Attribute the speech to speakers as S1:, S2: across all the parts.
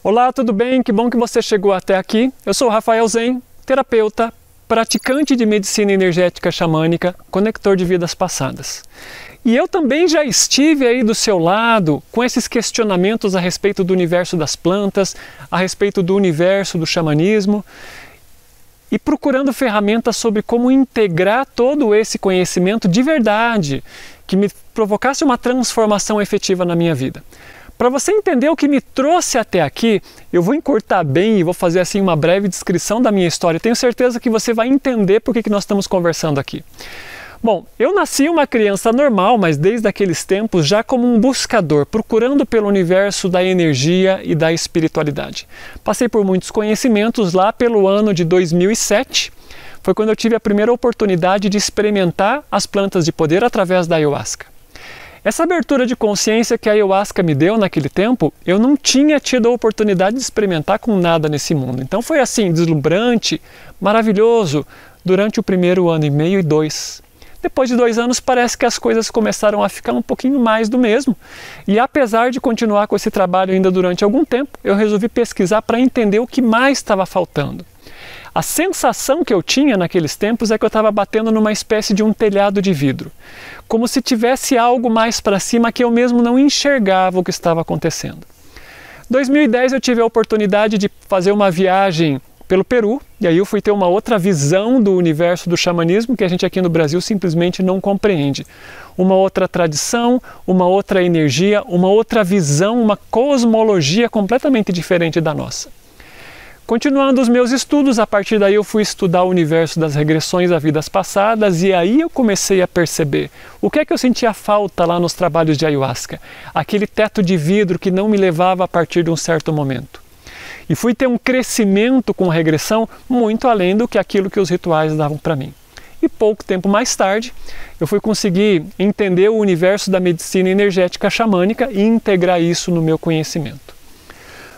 S1: Olá, tudo bem? Que bom que você chegou até aqui. Eu sou o Rafael Zen, terapeuta, praticante de medicina energética xamânica, conector de vidas passadas. E eu também já estive aí do seu lado com esses questionamentos a respeito do universo das plantas, a respeito do universo do xamanismo e procurando ferramentas sobre como integrar todo esse conhecimento de verdade, que me provocasse uma transformação efetiva na minha vida. Para você entender o que me trouxe até aqui, eu vou encurtar bem e vou fazer assim uma breve descrição da minha história. Tenho certeza que você vai entender por que nós estamos conversando aqui. Bom, eu nasci uma criança normal, mas desde aqueles tempos já como um buscador, procurando pelo universo da energia e da espiritualidade. Passei por muitos conhecimentos lá pelo ano de 2007. Foi quando eu tive a primeira oportunidade de experimentar as plantas de poder através da ayahuasca. Essa abertura de consciência que a ayahuasca me deu naquele tempo, eu não tinha tido a oportunidade de experimentar com nada nesse mundo. Então foi assim, deslumbrante, maravilhoso, durante o primeiro ano e meio e 2. Depois de 2 anos parece que as coisas começaram a ficar um pouquinho mais do mesmo. E apesar de continuar com esse trabalho ainda durante algum tempo, eu resolvi pesquisar para entender o que mais estava faltando. A sensação que eu tinha naqueles tempos é que eu estava batendo numa espécie de um telhado de vidro, como se tivesse algo mais para cima que eu mesmo não enxergava o que estava acontecendo. Em 2010 eu tive a oportunidade de fazer uma viagem pelo Peru, e aí eu fui ter uma outra visão do universo do xamanismo que a gente aqui no Brasil simplesmente não compreende. Uma outra tradição, uma outra energia, uma outra visão, uma cosmologia completamente diferente da nossa. Continuando os meus estudos, a partir daí eu fui estudar o universo das regressões a vidas passadas e aí eu comecei a perceber o que é que eu sentia falta lá nos trabalhos de ayahuasca. Aquele teto de vidro que não me levava a partir de um certo momento. E fui ter um crescimento com regressão muito além do que aquilo que os rituais davam para mim. E pouco tempo mais tarde, eu fui conseguir entender o universo da medicina energética xamânica e integrar isso no meu conhecimento.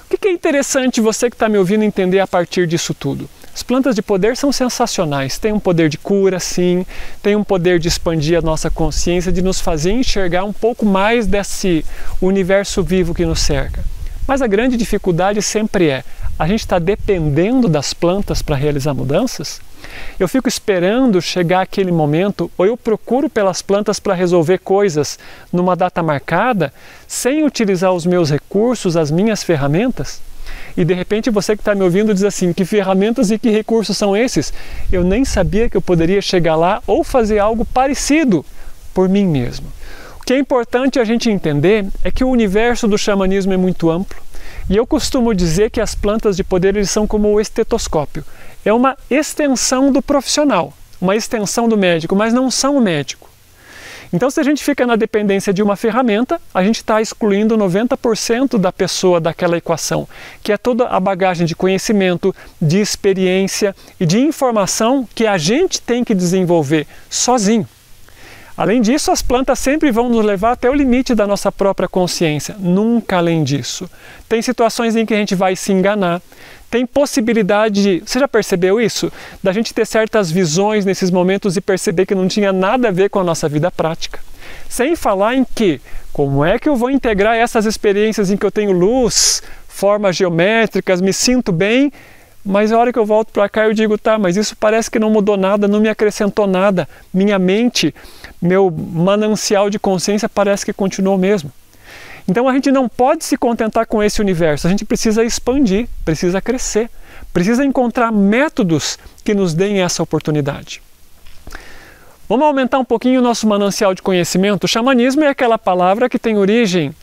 S1: O que é interessante você que está me ouvindo entender a partir disso tudo? As plantas de poder são sensacionais, têm um poder de cura, sim, têm um poder de expandir a nossa consciência, de nos fazer enxergar um pouco mais desse universo vivo que nos cerca. Mas a grande dificuldade sempre é, a gente está dependendo das plantas para realizar mudanças? Eu fico esperando chegar aquele momento, ou eu procuro pelas plantas para resolver coisas numa data marcada, sem utilizar os meus recursos, as minhas ferramentas? E de repente você que está me ouvindo diz assim, que ferramentas e que recursos são esses? Eu nem sabia que eu poderia chegar lá ou fazer algo parecido por mim mesmo. O que é importante a gente entender é que o universo do xamanismo é muito amplo, e eu costumo dizer que as plantas de poder eles são como o estetoscópio. É uma extensão do profissional, uma extensão do médico, mas não são o médico. Então, se a gente fica na dependência de uma ferramenta, a gente está excluindo 90% da pessoa daquela equação, que é toda a bagagem de conhecimento, de experiência e de informação que a gente tem que desenvolver sozinho. Além disso, as plantas sempre vão nos levar até o limite da nossa própria consciência, nunca além disso. Tem situações em que a gente vai se enganar, tem possibilidade de... Você já percebeu isso? Da gente ter certas visões nesses momentos e perceber que não tinha nada a ver com a nossa vida prática. Sem falar em que, como é que eu vou integrar essas experiências em que eu tenho luz, formas geométricas, me sinto bem, mas a hora que eu volto para cá eu digo, tá, mas isso parece que não mudou nada, não me acrescentou nada. Minha mente, meu manancial de consciência parece que continuou mesmo. Então a gente não pode se contentar com esse universo, a gente precisa expandir, precisa crescer, precisa encontrar métodos que nos deem essa oportunidade. Vamos aumentar um pouquinho o nosso manancial de conhecimento. O xamanismo é aquela palavra que tem origem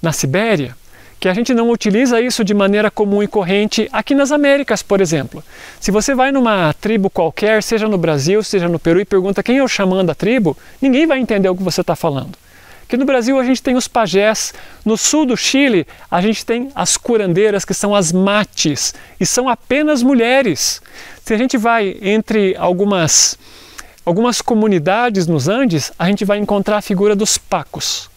S1: na Sibéria, que a gente não utiliza isso de maneira comum e corrente aqui nas Américas, por exemplo. Se você vai numa tribo qualquer, seja no Brasil, seja no Peru, e pergunta quem é o xamã da tribo, ninguém vai entender o que você está falando. Aqui no Brasil a gente tem os pajés, no sul do Chile a gente tem as curandeiras, que são as mates, e são apenas mulheres. Se a gente vai entre algumas comunidades nos Andes, a gente vai encontrar a figura dos pacos.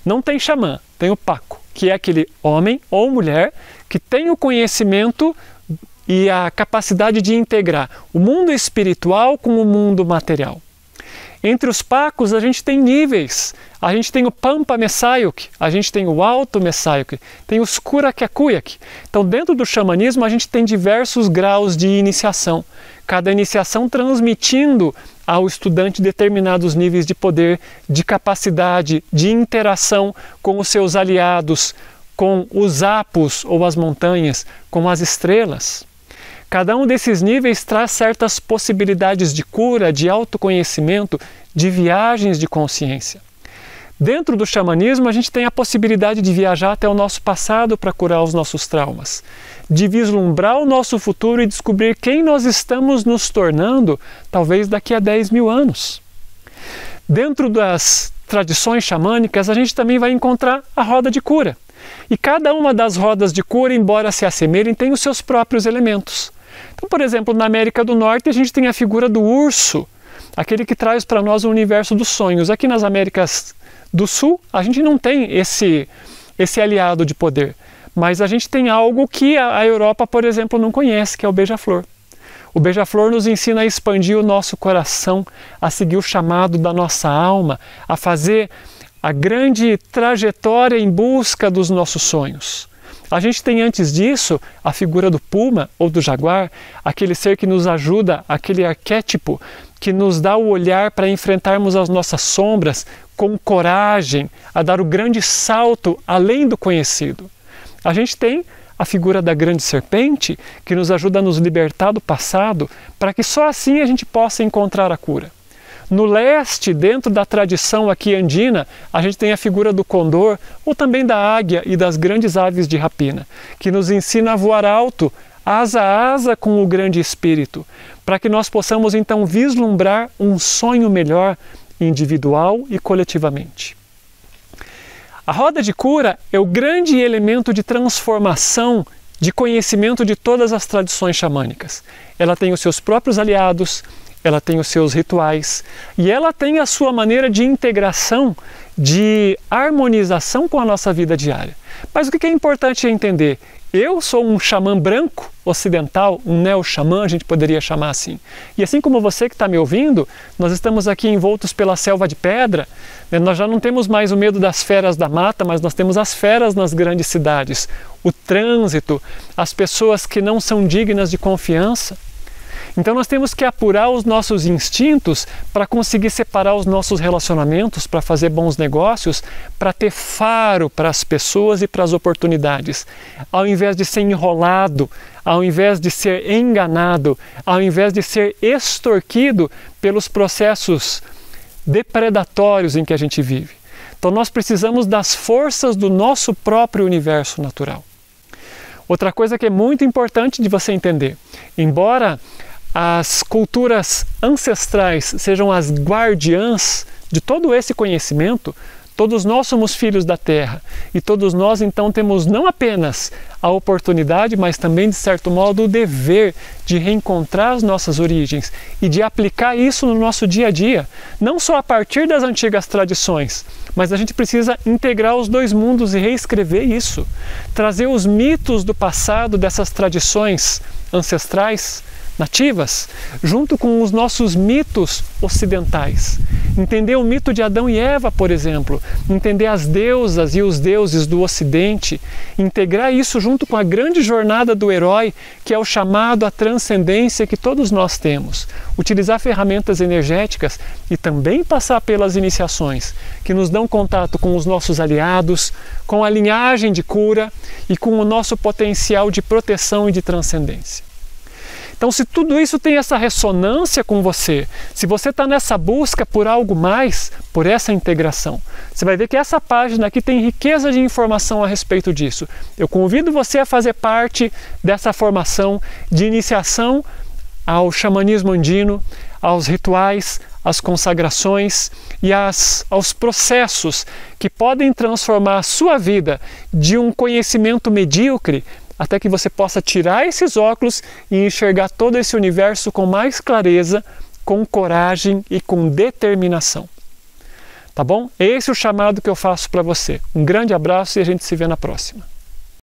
S1: Não tem xamã, tem o paco, que é aquele homem ou mulher que tem o conhecimento e a capacidade de integrar o mundo espiritual com o mundo material. Entre os Pacos a gente tem níveis. A gente tem o Pampa Messayuk, a gente tem o Alto Messayuk, tem os Curaquecuyac. Então dentro do xamanismo a gente tem diversos graus de iniciação. Cada iniciação transmitindo ao estudante determinados níveis de poder, de capacidade, de interação com os seus aliados, com os apos ou as montanhas, com as estrelas. Cada um desses níveis traz certas possibilidades de cura, de autoconhecimento, de viagens de consciência. Dentro do xamanismo, a gente tem a possibilidade de viajar até o nosso passado para curar os nossos traumas, de vislumbrar o nosso futuro e descobrir quem nós estamos nos tornando, talvez daqui a 10 mil anos. Dentro das tradições xamânicas, a gente também vai encontrar a roda de cura. E cada uma das rodas de cura, embora se assemelhem, tem os seus próprios elementos. Então, por exemplo, na América do Norte a gente tem a figura do urso, aquele que traz para nós o universo dos sonhos. Aqui nas Américas do Sul a gente não tem esse aliado de poder, mas a gente tem algo que a Europa, por exemplo, não conhece, que é o beija-flor. O beija-flor nos ensina a expandir o nosso coração, a seguir o chamado da nossa alma, a fazer a grande trajetória em busca dos nossos sonhos. A gente tem antes disso a figura do puma ou do jaguar, aquele ser que nos ajuda, aquele arquétipo que nos dá o olhar para enfrentarmos as nossas sombras com coragem, a dar o grande salto além do conhecido. A gente tem a figura da grande serpente que nos ajuda a nos libertar do passado para que só assim a gente possa encontrar a cura. No leste, dentro da tradição aqui andina, a gente tem a figura do condor ou também da águia e das grandes aves de rapina, que nos ensina a voar alto, asa a asa com o grande espírito, para que nós possamos então vislumbrar um sonho melhor, individual e coletivamente. A roda de cura é o grande elemento de transformação, de conhecimento de todas as tradições xamânicas. Ela tem os seus próprios aliados, ela tem os seus rituais e ela tem a sua maneira de integração, de harmonização com a nossa vida diária. Mas o que é importante entender? Eu sou um xamã branco, ocidental, um neo-xamã, a gente poderia chamar assim. E assim como você que está me ouvindo, nós estamos aqui envoltos pela selva de pedra, né? Nós já não temos mais o medo das feras da mata, mas nós temos as feras nas grandes cidades, o trânsito, as pessoas que não são dignas de confiança. Então nós temos que apurar os nossos instintos para conseguir separar os nossos relacionamentos, para fazer bons negócios, para ter faro para as pessoas e para as oportunidades. Ao invés de ser enrolado, ao invés de ser enganado, ao invés de ser extorquido pelos processos depredatórios em que a gente vive. Então nós precisamos das forças do nosso próprio universo natural. Outra coisa que é muito importante de você entender, embora as culturas ancestrais sejam as guardiãs de todo esse conhecimento, todos nós somos filhos da Terra e todos nós então temos não apenas a oportunidade, mas também de certo modo o dever de reencontrar as nossas origens e de aplicar isso no nosso dia a dia, não só a partir das antigas tradições, mas a gente precisa integrar os dois mundos e reescrever isso, trazer os mitos do passado dessas tradições ancestrais nativas, junto com os nossos mitos ocidentais. Entender o mito de Adão e Eva, por exemplo, entender as deusas e os deuses do Ocidente, integrar isso junto com a grande jornada do herói, que é o chamado à transcendência que todos nós temos. Utilizar ferramentas energéticas e também passar pelas iniciações, que nos dão contato com os nossos aliados, com a linhagem de cura e com o nosso potencial de proteção e de transcendência. Então, se tudo isso tem essa ressonância com você, se você está nessa busca por algo mais, por essa integração, você vai ver que essa página aqui tem riqueza de informação a respeito disso. Eu convido você a fazer parte dessa formação de iniciação ao xamanismo andino, aos rituais, às consagrações e aos processos que podem transformar a sua vida de um conhecimento medíocre até que você possa tirar esses óculos e enxergar todo esse universo com mais clareza, com coragem e com determinação. Tá bom? Esse é o chamado que eu faço para você. Um grande abraço e a gente se vê na próxima.